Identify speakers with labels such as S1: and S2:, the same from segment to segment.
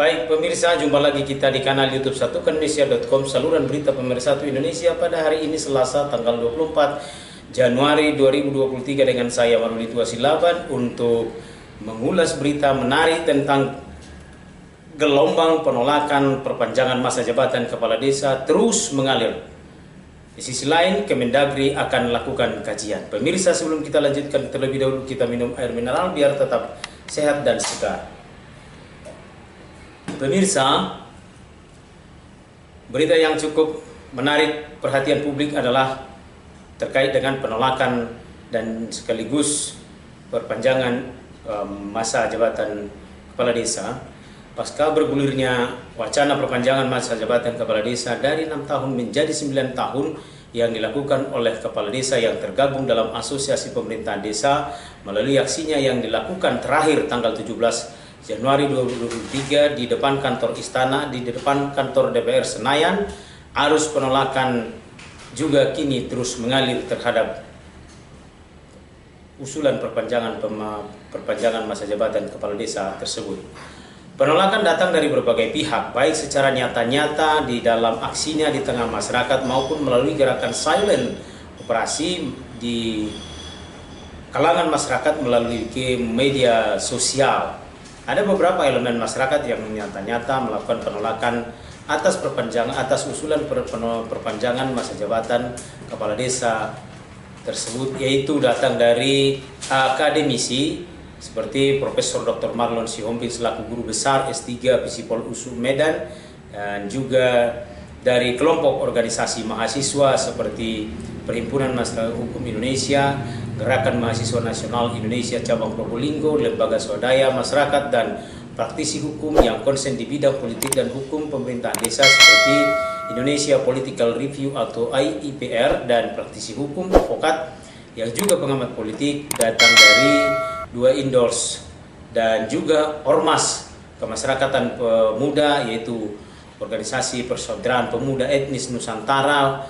S1: Baik pemirsa, jumpa lagi kita di kanal YouTube satukanindonesia.com, saluran berita pemirsa Satu Indonesia pada hari ini Selasa tanggal 24 Januari 2023 dengan saya Maruli Tuasilaban untuk mengulas berita menarik tentang gelombang penolakan perpanjangan masa jabatan kepala desa terus mengalir. Di sisi lain, Kemendagri akan lakukan kajian. Pemirsa, sebelum kita lanjutkan terlebih dahulu kita minum air mineral biar tetap sehat dan segar. Pemirsa, berita yang cukup menarik perhatian publik adalah terkait dengan penolakan dan sekaligus perpanjangan masa jabatan kepala desa pasca bergulirnya wacana perpanjangan masa jabatan kepala desa dari 6 tahun menjadi 9 tahun yang dilakukan oleh kepala desa yang tergabung dalam Asosiasi Pemerintahan Desa melalui aksinya yang dilakukan terakhir tanggal 17 Januari 2023 di depan kantor Istana, di depan kantor DPR Senayan. Arus penolakan juga kini terus mengalir terhadap usulan perpanjangan masa jabatan kepala desa tersebut. Penolakan datang dari berbagai pihak, baik secara nyata-nyata di dalam aksinya di tengah masyarakat maupun melalui gerakan silent operasi di kalangan masyarakat melalui media sosial. Ada beberapa elemen masyarakat yang nyata-nyata melakukan penolakan atas usulan perpanjangan masa jabatan kepala desa tersebut, yaitu datang dari akademisi seperti Profesor Dr. Marlon Sihombing selaku guru besar S3 Visipol USU Medan, dan juga dari kelompok organisasi mahasiswa seperti Perhimpunan Masyarakat Hukum Indonesia, Gerakan Mahasiswa Nasional Indonesia Cabang Probolinggo, Lembaga Swadaya Masyarakat, dan praktisi hukum yang konsen di bidang politik dan hukum pemerintahan desa seperti Indonesia Political Review atau IIPR, dan praktisi hukum advokat yang juga pengamat politik datang dari dua endorse, dan juga ormas kemasyarakatan pemuda yaitu Organisasi Persaudaraan Pemuda Etnis Nusantara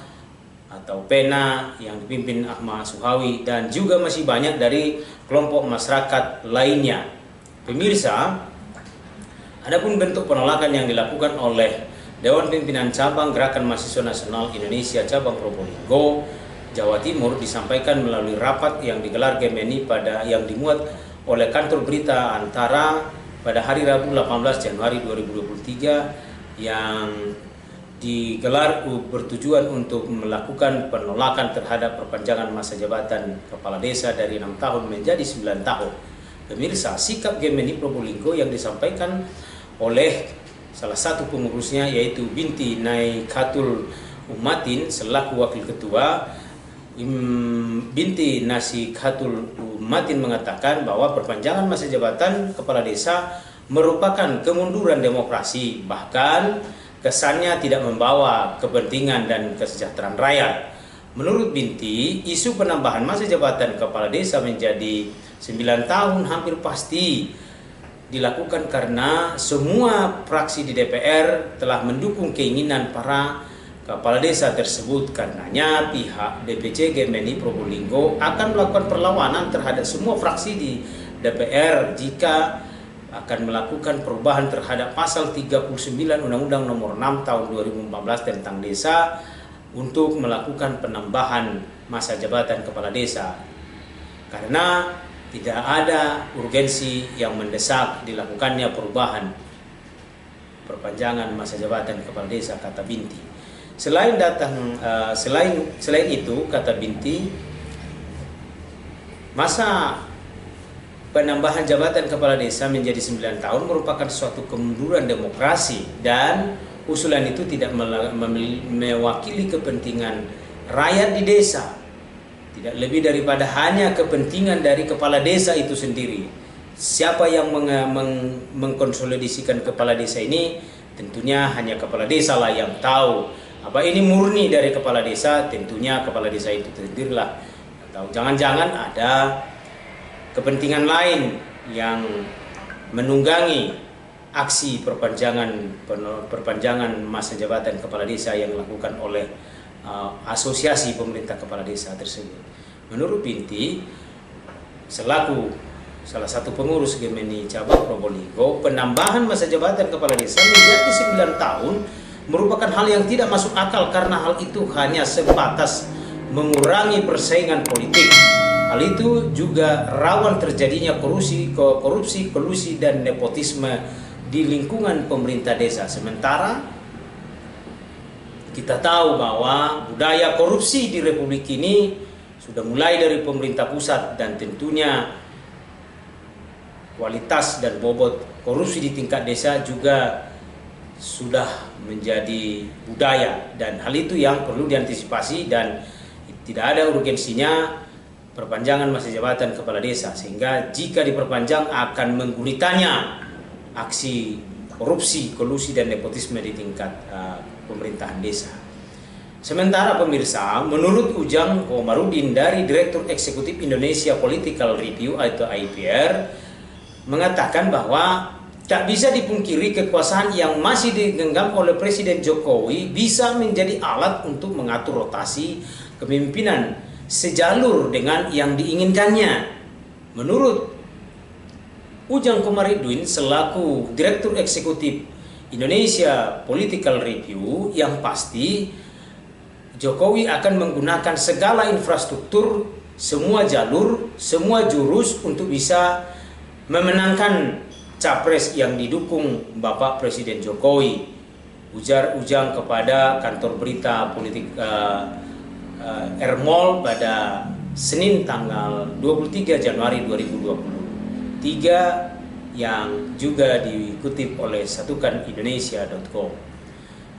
S1: atau PENA yang dipimpin Ahmad Suhawi, dan juga masih banyak dari kelompok masyarakat lainnya. Pemirsa, adapun bentuk penolakan yang dilakukan oleh Dewan Pimpinan Cabang Gerakan Mahasiswa Nasional Indonesia Cabang Probolinggo, Jawa Timur disampaikan melalui rapat yang digelar GMNI yang dimuat oleh kantor berita Antara pada hari Rabu 18 Januari 2023 yang digelar bertujuan untuk melakukan penolakan terhadap perpanjangan masa jabatan kepala desa dari 6 tahun menjadi 9 tahun. Pemirsa, sikap GMNI Probolinggo yang disampaikan oleh salah satu pengurusnya yaitu Binti Naikatul Umatin selaku wakil ketua. Binti Naikatul Umatin mengatakan bahwa perpanjangan masa jabatan kepala desa merupakan kemunduran demokrasi, bahkan kesannya tidak membawa kepentingan dan kesejahteraan rakyat. Menurut Binti, isu penambahan masa jabatan kepala desa menjadi 9 tahun hampir pasti dilakukan karena semua fraksi di DPR telah mendukung keinginan para kepala desa tersebut. Karenanya pihak DPC GMNI Probolinggo akan melakukan perlawanan terhadap semua fraksi di DPR jika akan melakukan perubahan terhadap pasal 39 Undang-Undang Nomor 6 Tahun 2014 tentang desa untuk melakukan penambahan masa jabatan kepala desa, karena tidak ada urgensi yang mendesak dilakukannya perubahan perpanjangan masa jabatan kepala desa, kata Binti. Selain itu, kata Binti, masa penambahan jabatan kepala desa menjadi 9 tahun merupakan suatu kemunduran demokrasi, dan usulan itu tidak mewakili kepentingan rakyat di desa, tidak lebih daripada hanya kepentingan dari kepala desa itu sendiri. Siapa yang mengkonsolidasikan kepala desa ini tentunya hanya kepala desa lah yang tahu. Apa ini murni dari kepala desa? Tentunya kepala desa itu sendirilah. Atau jangan-jangan ada kepentingan lain yang menunggangi aksi perpanjangan masa jabatan kepala desa yang dilakukan oleh asosiasi pemerintah kepala desa tersebut. Menurut Binti, selaku salah satu pengurus Gemeni Cabang Probolinggo, penambahan masa jabatan kepala desa menjadi 9 tahun merupakan hal yang tidak masuk akal karena hal itu hanya sebatas mengurangi persaingan politik. Hal itu juga rawan terjadinya korupsi, kolusi dan nepotisme di lingkungan pemerintah desa. Sementara kita tahu bahwa budaya korupsi di Republik ini sudah mulai dari pemerintah pusat, dan tentunya kualitas dan bobot korupsi di tingkat desa juga sudah menjadi budaya, dan hal itu yang perlu diantisipasi dan tidak ada urgensinya perpanjangan masa jabatan kepala desa, sehingga jika diperpanjang akan menggulitanya aksi korupsi, kolusi dan nepotisme di tingkat pemerintahan desa. Sementara pemirsa, menurut Ujang Komarudin dari Direktur Eksekutif Indonesia Political Review atau IPR, mengatakan bahwa tak bisa dipungkiri kekuasaan yang masih digenggam oleh Presiden Jokowi bisa menjadi alat untuk mengatur rotasi kepemimpinan sejalur dengan yang diinginkannya. Menurut Ujang Komarudin selaku Direktur Eksekutif Indonesia Political Review, yang pasti Jokowi akan menggunakan segala infrastruktur, semua jalur, semua jurus untuk bisa memenangkan capres yang didukung Bapak Presiden Jokowi. Ujar Ujang kepada kantor berita politik Ermol pada Senin tanggal 23 Januari 2023 yang juga dikutip oleh satukan Indonesia.com.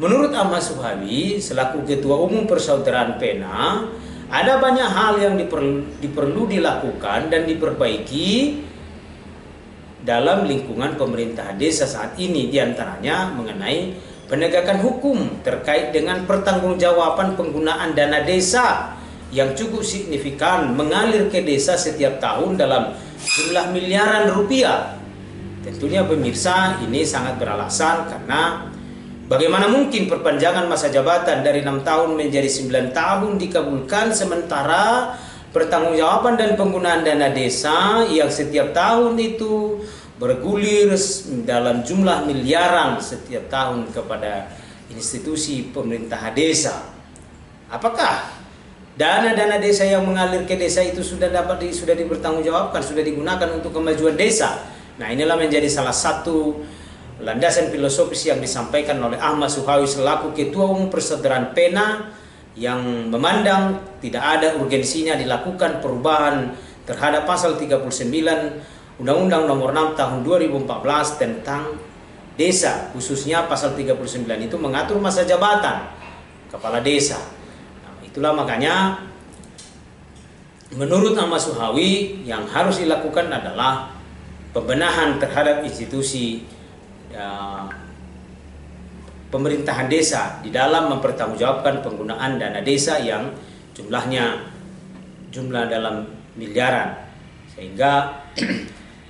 S1: Menurut Ahmad Suhawi selaku Ketua Umum Persaudaraan Pena, ada banyak hal yang diperlu dilakukan dan diperbaiki dalam lingkungan pemerintahan desa saat ini, diantaranya mengenai penegakan hukum terkait dengan pertanggungjawaban penggunaan dana desa yang cukup signifikan mengalir ke desa setiap tahun dalam jumlah miliaran rupiah. Tentunya pemirsa, ini sangat beralasan karena bagaimana mungkin perpanjangan masa jabatan dari 6 tahun menjadi 9 tahun dikabulkan, sementara pertanggungjawaban dan penggunaan dana desa yang setiap tahun itu bergulir dalam jumlah miliaran setiap tahun kepada institusi pemerintah desa. Apakah dana-dana desa yang mengalir ke desa itu sudah dipertanggungjawabkan, sudah digunakan untuk kemajuan desa? Nah, inilah menjadi salah satu landasan filosofis yang disampaikan oleh Ahmad Suhawi selaku Ketua Umum Persaudaraan Pena, yang memandang tidak ada urgensinya dilakukan perubahan terhadap pasal 39 Undang-Undang Nomor 6 Tahun 2014 tentang desa, khususnya pasal 39 itu mengatur masa jabatan kepala desa. Nah, itulah makanya menurut Ahmad Suhawi yang harus dilakukan adalah pembenahan terhadap institusi pemerintahan desa di dalam mempertanggungjawabkan penggunaan dana desa yang jumlah dalam miliaran, sehingga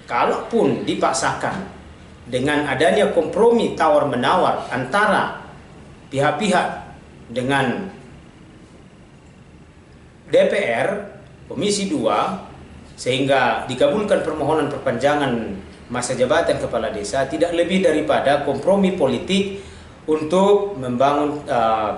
S1: kalaupun dipaksakan dengan adanya kompromi tawar-menawar antara pihak-pihak dengan DPR, Komisi 2, sehingga dikabulkan permohonan perpanjangan masa jabatan kepala desa, tidak lebih daripada kompromi politik untuk membangun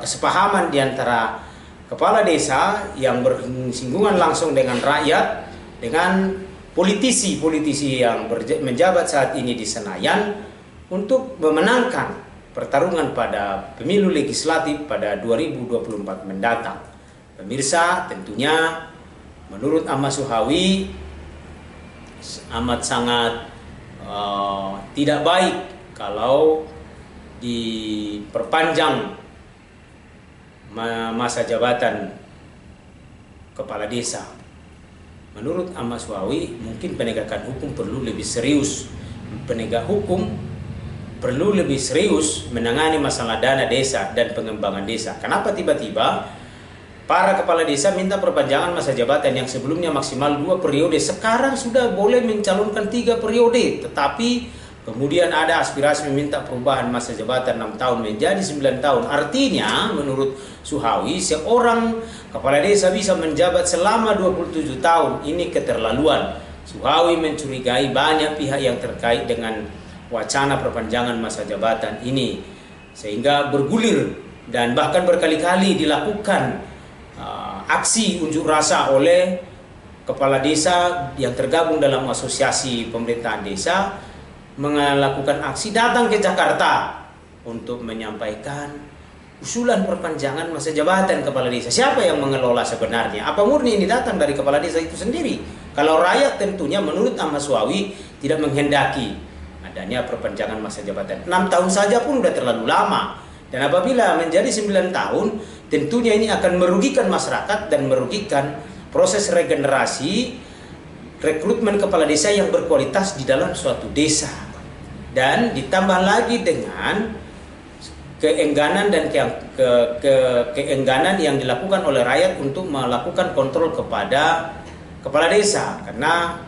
S1: kesepahaman di antara kepala desa yang bersinggungan langsung dengan rakyat, dengan politisi-politisi yang menjabat saat ini di Senayan untuk memenangkan pertarungan pada pemilu legislatif pada 2024 mendatang. Pemirsa, tentunya menurut Ahmad Suhawi amat sangat tidak baik kalau diperpanjang masa jabatan kepala desa. Menurut Ahmad Suhawi, mungkin penegakan hukum perlu lebih serius. Penegak hukum perlu lebih serius menangani masalah dana desa dan pengembangan desa. Kenapa tiba-tiba para kepala desa minta perpanjangan masa jabatan yang sebelumnya maksimal 2 periode, sekarang sudah boleh mencalonkan 3 periode, tetapi kemudian ada aspirasi meminta perubahan masa jabatan 6 tahun menjadi 9 tahun. Artinya menurut Suhawi, seorang kepala desa bisa menjabat selama 27 tahun. Ini keterlaluan. Suhawi mencurigai banyak pihak yang terkait dengan wacana perpanjangan masa jabatan ini, sehingga bergulir dan bahkan berkali-kali dilakukan aksi unjuk rasa oleh kepala desa yang tergabung dalam asosiasi pemerintahan desa, melakukan aksi datang ke Jakarta untuk menyampaikan usulan perpanjangan masa jabatan kepala desa. Siapa yang mengelola sebenarnya? Apa murni ini datang dari kepala desa itu sendiri? Kalau rakyat tentunya menurut Ahmad Suhawi tidak menghendaki adanya perpanjangan masa jabatan. 6 tahun saja pun sudah terlalu lama. Dan apabila menjadi 9 tahun, tentunya ini akan merugikan masyarakat dan merugikan proses regenerasi rekrutmen kepala desa yang berkualitas di dalam suatu desa. Dan ditambah lagi dengan keengganan dan keengganan yang dilakukan oleh rakyat untuk melakukan kontrol kepada kepala desa, karena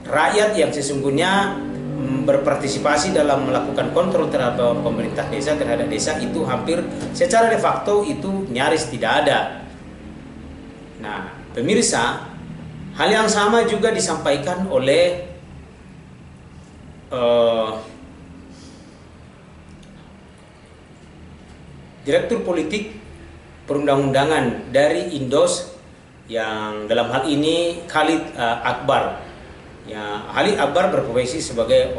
S1: rakyat yang sesungguhnya berpartisipasi dalam melakukan kontrol terhadap pemerintah desa terhadap desa itu hampir secara de facto itu nyaris tidak ada. Nah, pemirsa, hal yang sama juga disampaikan oleh Direktur Politik Perundang-undangan dari Indos, yang dalam hal ini Khalid Akbar. Ya, Khalid Akbar berprofesi sebagai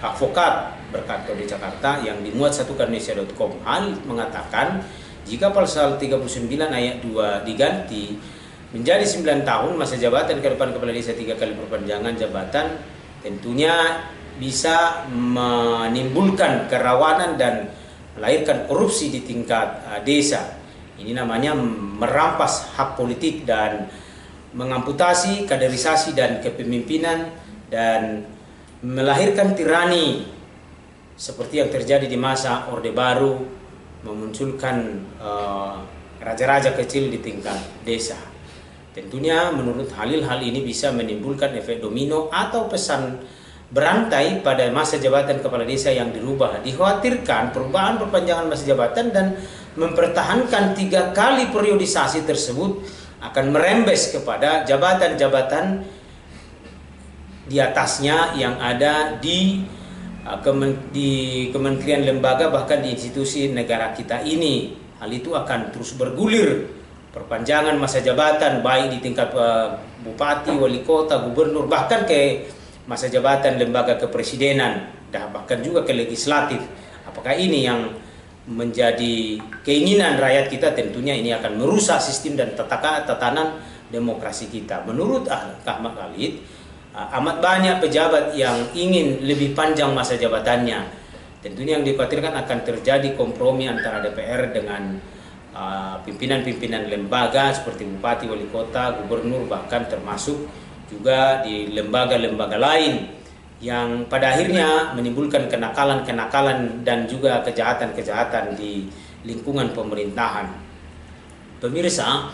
S1: advokat berkantor di Jakarta yang dimuat satukanindonesia.com. Khalid mengatakan jika pasal 39 ayat 2 diganti menjadi 9 tahun masa jabatan ke depan kepala desa 3 kali perpanjangan jabatan, tentunya bisa menimbulkan kerawanan dan melahirkan korupsi di tingkat desa. Ini namanya merampas hak politik dan mengamputasi kaderisasi dan kepemimpinan dan melahirkan tirani seperti yang terjadi di masa Orde Baru, memunculkan raja-raja kecil di tingkat desa. Tentunya menurut Khalil hal ini bisa menimbulkan efek domino atau pesan berantai pada masa jabatan kepala desa yang dirubah. Dikhawatirkan perubahan perpanjangan masa jabatan dan mempertahankan 3 kali periodisasi tersebut akan merembes kepada jabatan-jabatan di atasnya yang ada di kementerian lembaga bahkan di institusi negara kita ini. Hal itu akan terus bergulir. Perpanjangan masa jabatan baik di tingkat bupati, wali kota, gubernur, bahkan ke masa jabatan lembaga kepresidenan, dan bahkan juga ke legislatif. Apakah ini yang menjadi keinginan rakyat kita? Tentunya ini akan merusak sistem dan tatanan demokrasi kita. Menurut Ahmad Khalid, amat banyak pejabat yang ingin lebih panjang masa jabatannya. Tentunya yang dikhawatirkan akan terjadi kompromi antara DPR dengan pimpinan-pimpinan lembaga seperti bupati, wali kota, gubernur, bahkan termasuk juga di lembaga-lembaga lain yang pada akhirnya menimbulkan kenakalan-kenakalan dan juga kejahatan-kejahatan di lingkungan pemerintahan. Pemirsa,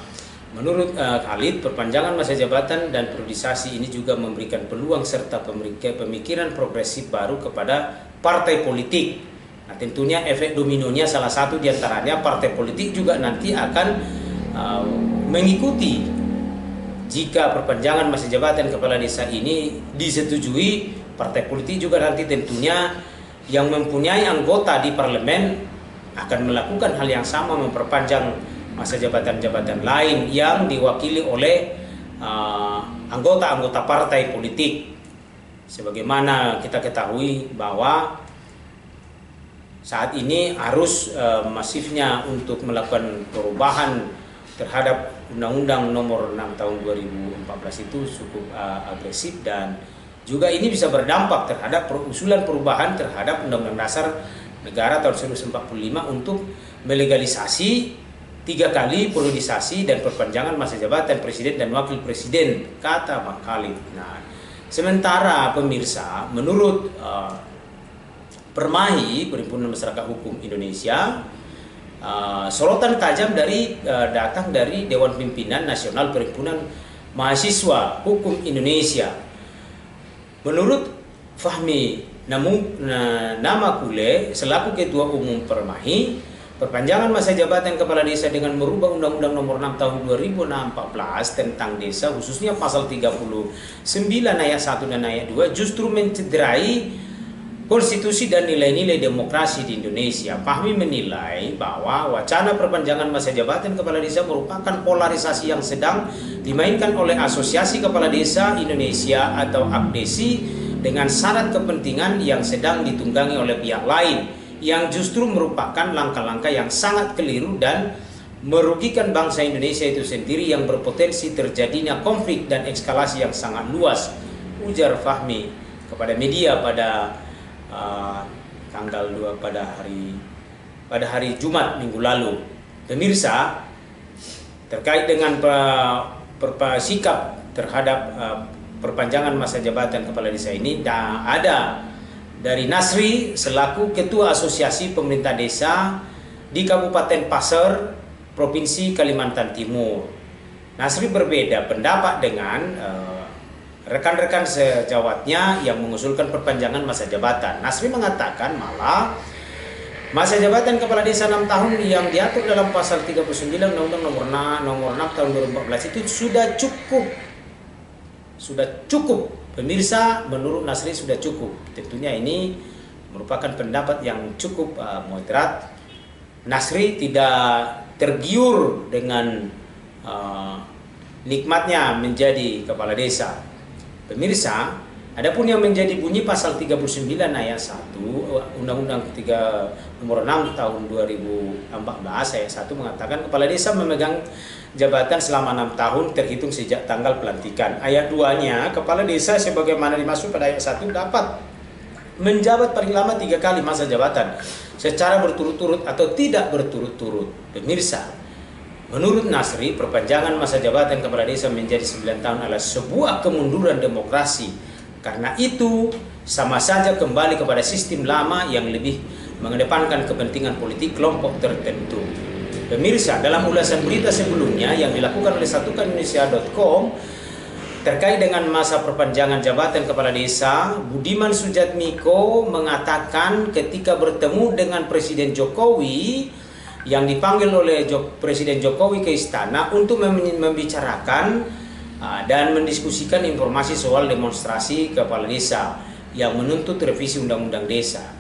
S1: menurut Khalid, perpanjangan masa jabatan dan periodisasi ini juga memberikan peluang serta pemikiran progresif baru kepada partai politik. Nah, tentunya efek dominonya salah satu diantaranya partai politik juga nanti akan mengikuti. Jika perpanjangan masa jabatan kepala desa ini disetujui, partai politik juga nanti tentunya yang mempunyai anggota di parlemen akan melakukan hal yang sama, memperpanjang masa jabatan-jabatan lain yang diwakili oleh anggota-anggota partai politik. Sebagaimana kita ketahui bahwa saat ini arus masifnya untuk melakukan perubahan terhadap Undang-Undang Nomor 6 Tahun 2014 itu cukup agresif, dan juga ini bisa berdampak terhadap usulan perubahan terhadap Undang-Undang Dasar Negara tahun 1945 untuk melegalisasi 3 kali periodisasi dan perpanjangan masa jabatan presiden dan wakil presiden, kata Bang Khalid. Nah, sementara pemirsa, menurut Permahi, Perhimpunan Masyarakat Hukum Indonesia, sorotan tajam datang dari Dewan Pimpinan Nasional Perhimpunan Mahasiswa Hukum Indonesia. Menurut Fahmi Namakule selaku Ketua Umum Permahi, perpanjangan masa jabatan kepala desa dengan merubah Undang-Undang Nomor 6 Tahun 2014 tentang desa, khususnya pasal 39 ayat 1 dan ayat 2, justru mencederai konstitusi dan nilai-nilai demokrasi di Indonesia. Fahmi menilai bahwa wacana perpanjangan masa jabatan kepala desa merupakan polarisasi yang sedang dimainkan oleh Asosiasi Kepala Desa Indonesia atau AKDESI dengan syarat kepentingan yang sedang ditunggangi oleh pihak lain, yang justru merupakan langkah-langkah yang sangat keliru dan merugikan bangsa Indonesia itu sendiri, yang berpotensi terjadinya konflik dan eskalasi yang sangat luas, ujar Fahmi kepada media pada tanggal 2 pada hari Jumat minggu lalu. Pemirsa, terkait dengan sikap terhadap perpanjangan masa jabatan kepala desa ini, ada dari Nasri selaku Ketua Asosiasi Pemerintah Desa di Kabupaten Pasir, Provinsi Kalimantan Timur. Nasri berbeda pendapat dengan rekan-rekan sejawatnya yang mengusulkan perpanjangan masa jabatan. Nasri mengatakan malah masa jabatan kepala desa 6 tahun yang diatur dalam pasal 39 Undang-Undang Nomor 6 Tahun 2014 itu sudah cukup. Sudah cukup. Pemirsa, menurut Nasri sudah cukup. Tentunya ini merupakan pendapat yang cukup moderat. Nasri tidak tergiur dengan nikmatnya menjadi kepala desa. Pemirsa, adapun yang menjadi bunyi pasal 39 ayat 1 Undang-Undang Nomor 6 Tahun 2014 ayat 1 mengatakan kepala desa memegang jabatan selama 6 tahun terhitung sejak tanggal pelantikan. Ayat 2-nya, kepala desa sebagaimana dimaksud pada ayat 1 dapat menjabat paling lama 3 kali masa jabatan secara berturut-turut atau tidak berturut-turut. Pemirsa, menurut Nasri, perpanjangan masa jabatan kepala desa menjadi 9 tahun adalah sebuah kemunduran demokrasi. Karena itu, sama saja kembali kepada sistem lama yang lebih mengedepankan kepentingan politik kelompok tertentu. Pemirsa, dalam ulasan berita sebelumnya yang dilakukan oleh satukanindonesia.com terkait dengan masa perpanjangan jabatan kepala desa, Budiman Sujatmiko mengatakan ketika bertemu dengan Presiden Jokowi yang dipanggil oleh Presiden Jokowi ke istana untuk membicarakan dan mendiskusikan informasi soal demonstrasi kepala desa yang menuntut revisi Undang-Undang Desa.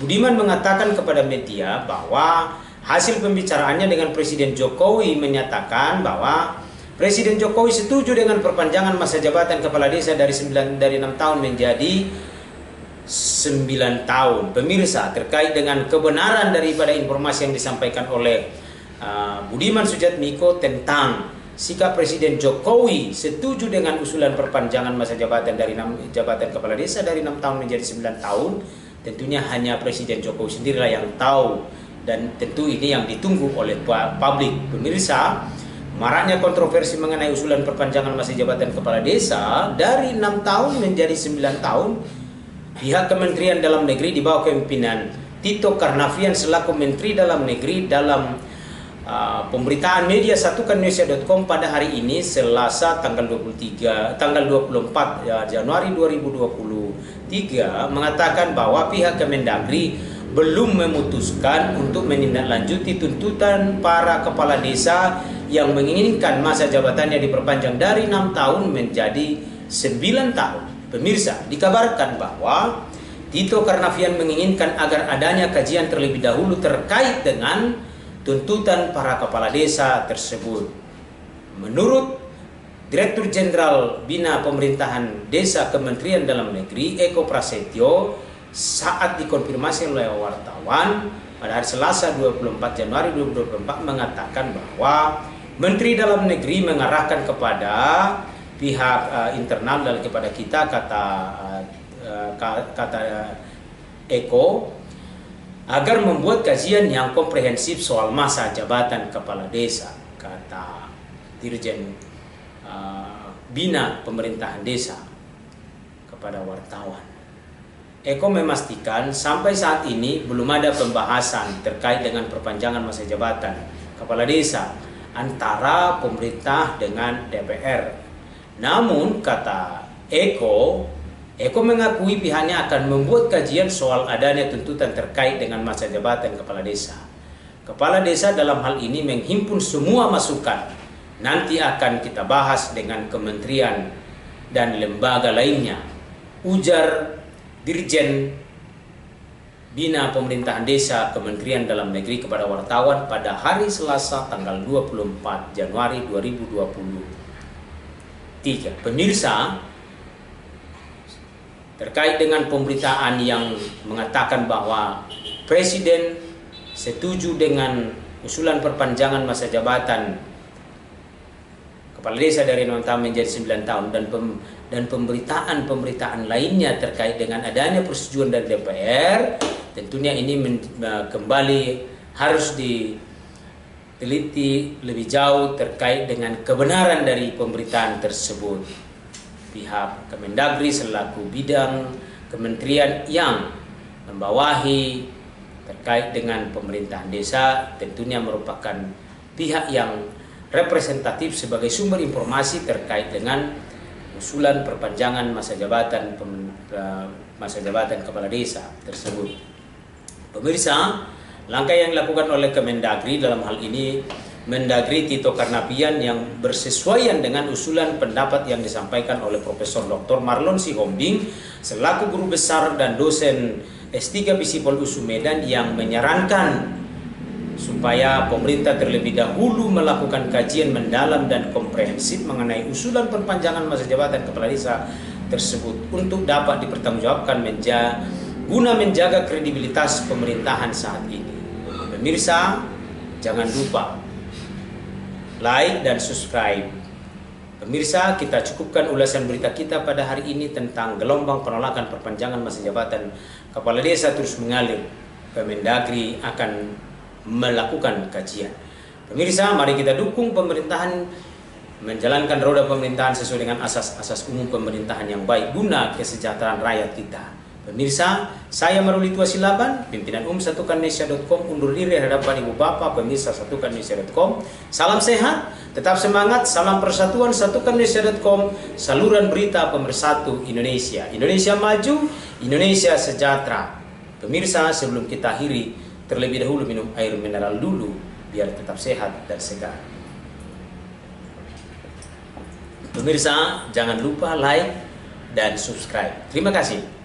S1: Budiman mengatakan kepada media bahwa hasil pembicaraannya dengan Presiden Jokowi menyatakan bahwa Presiden Jokowi setuju dengan perpanjangan masa jabatan kepala desa dari 6 tahun menjadi 9 tahun. Pemirsa, terkait dengan kebenaran daripada informasi yang disampaikan oleh Budiman Sujatmiko tentang sikap Presiden Jokowi setuju dengan usulan perpanjangan masa jabatan dari jabatan kepala desa dari 6 tahun menjadi 9 tahun, tentunya hanya Presiden Jokowi sendirilah yang tahu, dan tentu ini yang ditunggu oleh publik. Pemirsa, maraknya kontroversi mengenai usulan perpanjangan masa jabatan kepala desa dari 6 tahun menjadi 9 tahun, pihak Kementerian Dalam Negeri di bawah kepemimpinan Tito Karnavian selaku Menteri Dalam Negeri dalam pemberitaan media satukanindonesia.com pada hari ini Selasa tanggal 24 Januari 2023 mengatakan bahwa pihak Kemendagri belum memutuskan untuk menindaklanjuti tuntutan para kepala desa yang menginginkan masa jabatannya diperpanjang dari 6 tahun menjadi 9 tahun. Pemirsa, dikabarkan bahwa Tito Karnavian menginginkan agar adanya kajian terlebih dahulu terkait dengan tuntutan para kepala desa tersebut. Menurut Direktur Jenderal Bina Pemerintahan Desa Kementerian Dalam Negeri Eko Prasetyo, saat dikonfirmasi oleh wartawan pada hari Selasa 24 Januari 2024 mengatakan bahwa Menteri Dalam Negeri mengarahkan kepada pihak internal dan kepada kita, kata Eko, agar membuat kajian yang komprehensif soal masa jabatan kepala desa, kata Dirjen Bina Pemerintahan Desa kepada wartawan. Eko memastikan sampai saat ini belum ada pembahasan terkait dengan perpanjangan masa jabatan kepala desa antara pemerintah dengan DPR. Namun, kata Eko mengakui pihaknya akan membuat kajian soal adanya tuntutan terkait dengan masa jabatan kepala desa. Kepala desa dalam hal ini menghimpun semua masukan. Nanti akan kita bahas dengan kementerian dan lembaga lainnya, ujar Dirjen Bina Pemerintahan Desa Kementerian Dalam Negeri kepada wartawan pada hari Selasa tanggal 24 Januari 2023. Pemirsa, terkait dengan pemberitaan yang mengatakan bahwa Presiden setuju dengan usulan perpanjangan masa jabatan kepala desa dari 6 tahun menjadi 9 tahun dan pemberitaan lainnya terkait dengan adanya persetujuan dari DPR, tentunya ini kembali harus diteliti lebih jauh terkait dengan kebenaran dari pemberitaan tersebut. Pihak Kemendagri selaku bidang kementerian yang membawahi terkait dengan pemerintahan desa tentunya merupakan pihak yang representatif sebagai sumber informasi terkait dengan usulan perpanjangan masa jabatan kepala desa tersebut. Pemirsa, langkah yang dilakukan oleh Kemendagri dalam hal ini Mendagri Tito Karnavian yang bersesuaian dengan usulan pendapat yang disampaikan oleh Profesor Dr. Marlon Sihombing selaku guru besar dan dosen S3 Visipol USU Medan yang menyarankan supaya pemerintah terlebih dahulu melakukan kajian mendalam dan komprehensif mengenai usulan perpanjangan masa jabatan kepala desa tersebut untuk dapat dipertanggungjawabkan guna menjaga kredibilitas pemerintahan saat ini. Pemirsa, jangan lupa like dan subscribe. Pemirsa, kita cukupkan ulasan berita kita pada hari ini tentang gelombang penolakan perpanjangan masa jabatan kepala desa terus mengalir. Kemendagri akan melakukan kajian. Pemirsa, mari kita dukung pemerintahan menjalankan roda pemerintahan sesuai dengan asas-asas umum pemerintahan yang baik guna kesejahteraan rakyat kita. Pemirsa, saya Maruli Tua Silaban, pimpinan satukanindonesia.com undur diri hadapan Ibu Bapak pemirsa satukanindonesia.com. Salam sehat, tetap semangat, salam persatuan satukanindonesia.com, saluran berita pemersatu Indonesia. Indonesia maju, Indonesia sejahtera. Pemirsa, sebelum kita akhiri, terlebih dahulu minum air mineral dulu biar tetap sehat dan segar. Pemirsa, jangan lupa like dan subscribe. Terima kasih.